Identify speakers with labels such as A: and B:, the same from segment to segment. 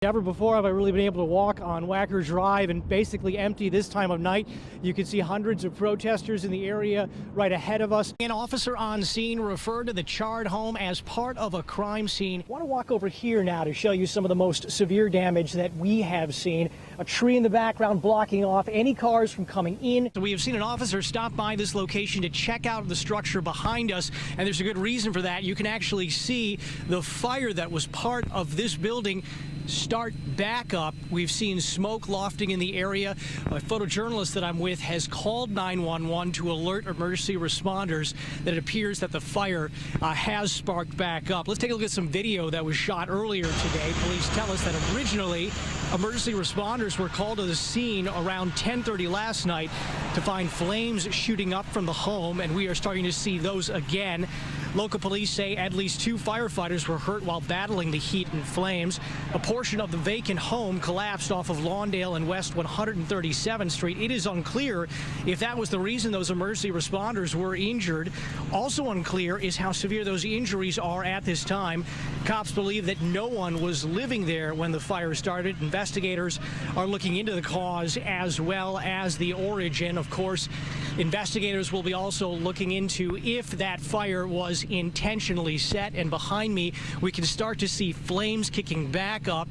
A: Never before have I really been able to walk on Wacker Drive and basically empty this time of night. You can see hundreds of protesters in the area right ahead of us. An officer on scene referred to the charred home as part of a crime scene. I want to walk over here now to show you some of the most severe damage that we have seen. A tree in the background blocking off any cars from coming in. So we have seen an officer stop by this location to check out the structure behind us, and there's a good reason for that. You can actually see the fire that was part of this building start back up. We've seen smoke lofting in the area. A photojournalist that I'm with has called 911 to alert emergency responders that it appears that the fire has sparked back up. Let's take a look at some video that was shot earlier today. Police tell us that originally emergency responders were called to the scene around 10:30 last night to find flames shooting up from the home, and we are starting to see those again. Local police say at least 2 firefighters were hurt while battling the heat and flames. A portion of the vacant home collapsed off of Lawndale and West 137th Street. It is unclear if that was the reason those emergency responders were injured. Also unclear is how severe those injuries are at this time. Cops believe that no one was living there when the fire started. Investigators are looking into the cause as well as the origin. Of course, investigators will be also looking into if that fire was intentionally set. And behind me, we can start to see flames kicking back up.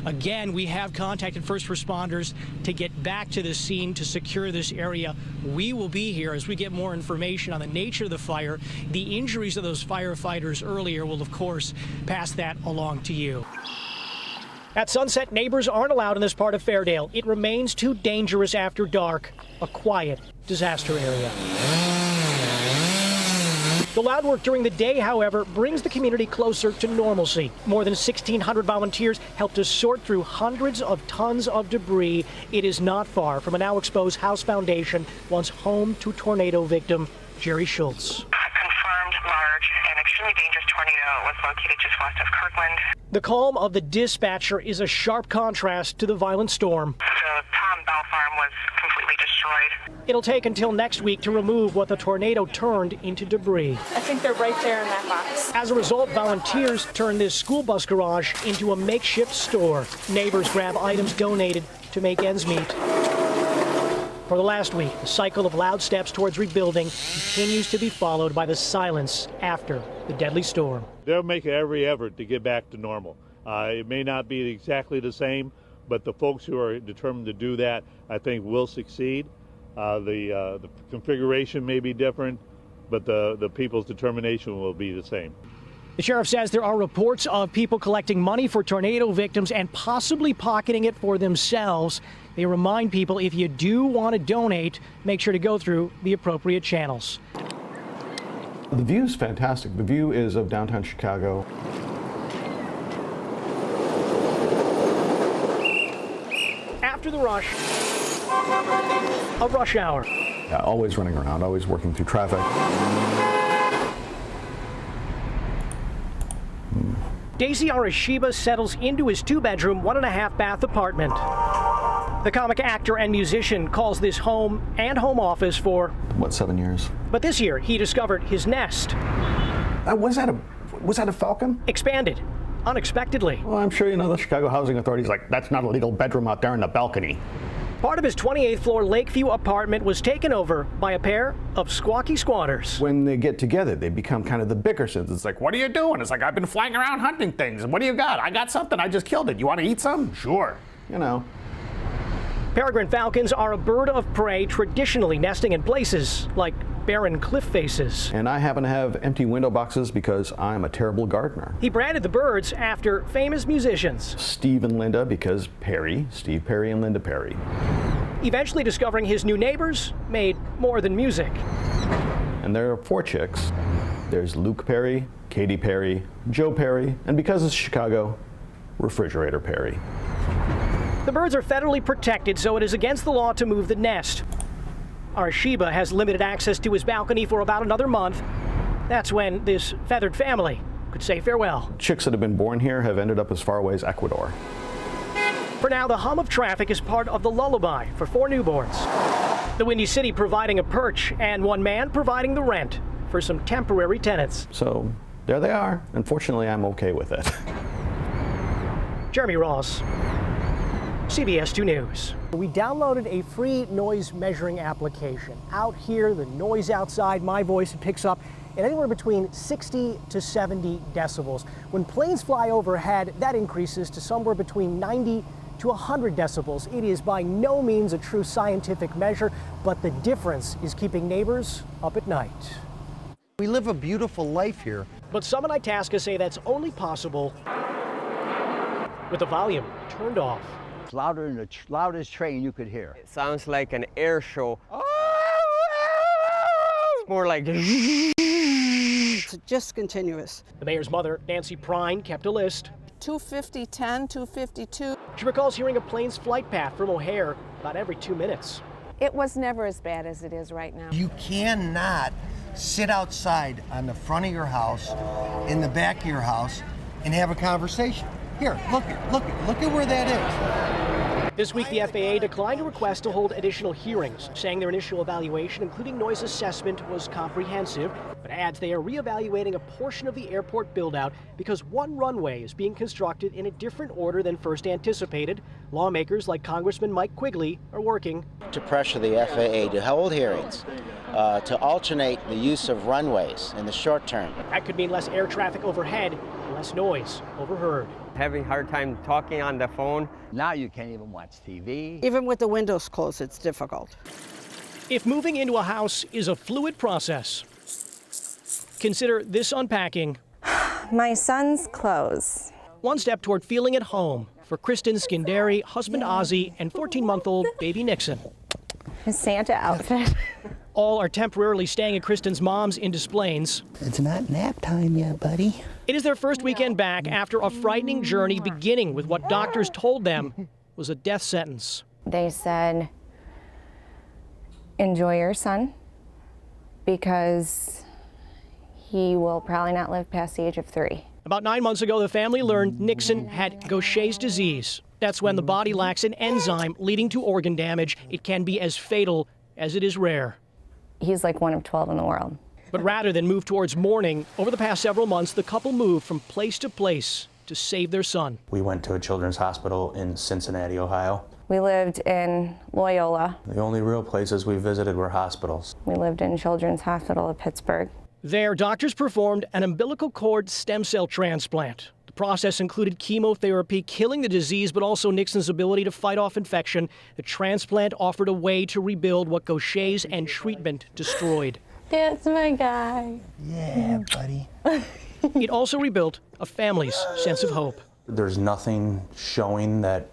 A: Again, we have contacted first responders to get back to the scene to secure this area. We will be here as we get more information on the nature of the fire. The injuries of those firefighters earlier will, of course, pass that along to you. At sunset, neighbors aren't allowed in this part of Fairdale. It remains too dangerous after dark, a quiet disaster area. The loud work during the day, however, brings the community closer to normalcy. More than 1,600 volunteers helped to sort through hundreds of tons of debris. It is not far from a now exposed house foundation, once home to tornado victim Jerry Schultz.
B: Confirmed large and extremely dangerous tornado was located just west of Kirkland.
A: The calm of the dispatcher is a sharp contrast to the violent storm.
B: The Tom Bell farm was completely destroyed.
A: It'll take until next week to remove what the tornado turned into debris.
C: I think they're right there in that box.
A: As a result, volunteers turned this school bus garage into a makeshift store. Neighbors grab items donated to make ends meet. For the last week, the cycle of loud steps towards rebuilding continues to be followed by the silence after the deadly storm.
D: They'll make every effort to get back to normal. It may not be exactly the same, but the folks who are determined to do that, I think, will succeed. The configuration may be different, but the people's determination will be the same.
A: The sheriff says there are reports of people collecting money for tornado victims and possibly pocketing it for themselves. They remind people if you do want to donate, make sure to go through the appropriate channels.
E: The view is fantastic. The view is of downtown Chicago.
A: After the rush, a rush hour.
E: Yeah, always running around, always working through traffic.
A: Daisy Arashiba settles into his 2-bedroom, 1.5-bath apartment. The comic actor and musician calls this home and home office for,
E: What, 7 years?
A: But this year he discovered his nest
E: Was that a falcon?
A: expanded unexpectedly.
E: Well, I'm sure you know the Chicago Housing Authority's like, that's not a legal bedroom out there in the balcony.
A: Part of his 28th floor Lakeview apartment was taken over by a pair of squawky squatters.
E: When they get together, they become kind of the Bickersons. It's like, what are you doing? It's like, I've been flying around hunting things. What do you got? I got something. I just killed it. You want to eat some? Sure. You know.
A: Peregrine falcons are a bird of prey traditionally nesting in places like barren cliff faces.
E: And I happen to have empty window boxes because I'm a terrible gardener.
A: He branded the birds after famous musicians.
E: Steve and Linda, because Perry, Steve Perry and Linda Perry.
A: Eventually discovering his new neighbors made more than music.
E: And there are 4 chicks. There's Luke Perry, Katy Perry, Joe Perry, and because it's Chicago, Refrigerator Perry.
A: The birds are federally protected, so it is against the law to move the nest. Arashiba has limited access to his balcony for about another month. That's when this feathered family could say farewell.
E: Chicks that have been born here have ended up as far away as Ecuador.
A: For now, the hum of traffic is part of the lullaby for 4 newborns. The Windy City providing a perch and one man providing the rent for some temporary tenants.
E: So there they are. Unfortunately, I'm okay with it.
A: Jeremy Ross, CBS 2 News. We downloaded a free noise measuring application. Out here, the noise outside, my voice, it picks up at anywhere between 60 to 70 decibels. When planes fly overhead, that increases to somewhere between 90 to 100 decibels. It is by no means a true scientific measure, but the difference is keeping neighbors up at night.
F: We live a beautiful life here.
A: But some in Itasca say that's only possible with the volume turned off.
F: It's louder than the loudest train you could hear.
G: It sounds like an air show. It's more like...
H: It's just continuous.
A: The mayor's mother, Nancy Prine, kept a list.
H: 250, 10, 252.
A: She recalls hearing a plane's flight path from O'Hare about every 2 minutes.
C: It was never as bad as it is right now.
F: You cannot sit outside on the front of your house, in the back of your house, and have a conversation. Here, look at where that is.
A: This week, the FAA declined a request to hold additional hearings, saying their initial evaluation, including noise assessment, was comprehensive, but adds they are reevaluating a portion of the airport build-out because one runway is being constructed in a different order than first anticipated. Lawmakers like Congressman Mike Quigley are working
I: to pressure the FAA to hold hearings, to alternate the use of runways in the short term.
A: That could mean less air traffic overhead, less noise overheard.
G: Having a hard time talking on the phone.
F: Now you can't even watch TV.
H: Even with the windows closed, it's difficult.
A: If moving into a house is a fluid process, consider this unpacking.
C: My son's clothes.
A: One step toward feeling at home for Kristen Skinderi, husband Ozzy, and 14-month-old baby Nixon.
C: His Santa outfit.
A: All are temporarily staying at Kristen's mom's in Des Plaines.
F: It's not nap time yet, buddy.
A: It is their first weekend back after a frightening journey beginning with what doctors told them was a death sentence.
C: They said, enjoy your son because he will probably not live past the age of 3.
A: About 9 months ago, the family learned Nixon had Gaucher's disease. That's when the body lacks an enzyme leading to organ damage. It can be as fatal as it is rare.
C: He's like 1 of 12 in the world.
A: But rather than move towards mourning, over the past several months, the couple moved from place to place to save their son.
J: We went to a children's hospital in Cincinnati, Ohio.
C: We lived in Loyola.
J: The only real places we visited were hospitals.
C: We lived in Children's Hospital of Pittsburgh.
A: There, doctors performed an umbilical cord stem cell transplant. The process included chemotherapy, killing the disease, but also Nixon's ability to fight off infection. The transplant offered a way to rebuild what Gaucher's and treatment destroyed.
C: That's my guy.
F: Yeah, buddy.
A: It also rebuilt a family's sense of hope.
J: There's nothing showing that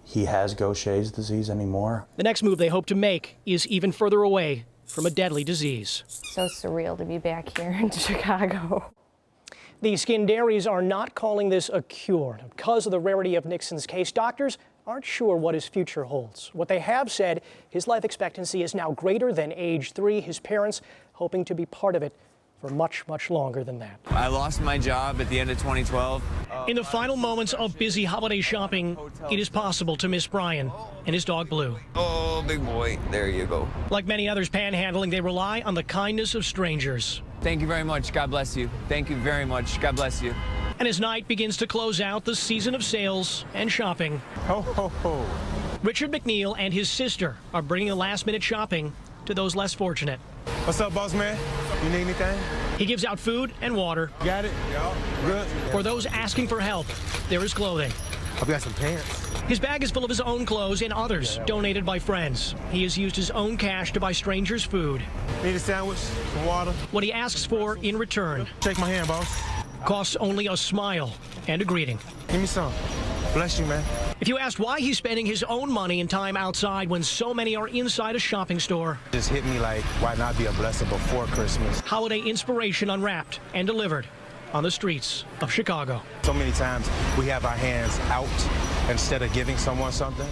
J: he has Gaucher's disease anymore.
A: The next move they hope to make is even further away from a deadly disease.
C: So surreal to be back here in Chicago.
A: The Skinderis are not calling this a cure. Because of the rarity of Nixon's case, doctors aren't sure what his future holds. What they have said, his life expectancy is now greater than age 3. His parents hoping to be part of it for much, much longer than that.
K: I lost my job at the end of 2012.
A: In the final moments of busy holiday shopping, it is possible to miss Brian and his dog Blue.
K: Oh, big boy, there you go.
A: Like many others panhandling, they rely on the kindness of strangers.
K: Thank you very much. God bless you. Thank you very much. God bless you.
A: And as night begins to close out the season of sales and shopping,
L: ho, ho, ho.
A: Richard McNeil and his sister are bringing the last-minute shopping to those less fortunate.
L: What's up, boss man? You need anything?
A: He gives out food and water.
L: Got it? Yeah. Good.
A: For those asking for help, there is clothing.
L: I've got some pants.
A: His bag is full of his own clothes and others donated by friends. He has used his own cash to buy strangers food.
L: Need a sandwich, some water.
A: What he asks for in return.
L: Shake my hand, boss.
A: Costs only a smile and a greeting.
L: Give me some. Bless you, man.
A: If you asked why he's spending his own money and time outside when so many are inside a shopping store,
L: just hit me like, why not be a blessing before Christmas?
A: Holiday inspiration unwrapped and delivered on the streets of Chicago.
L: So many times we have our hands out instead of giving someone something.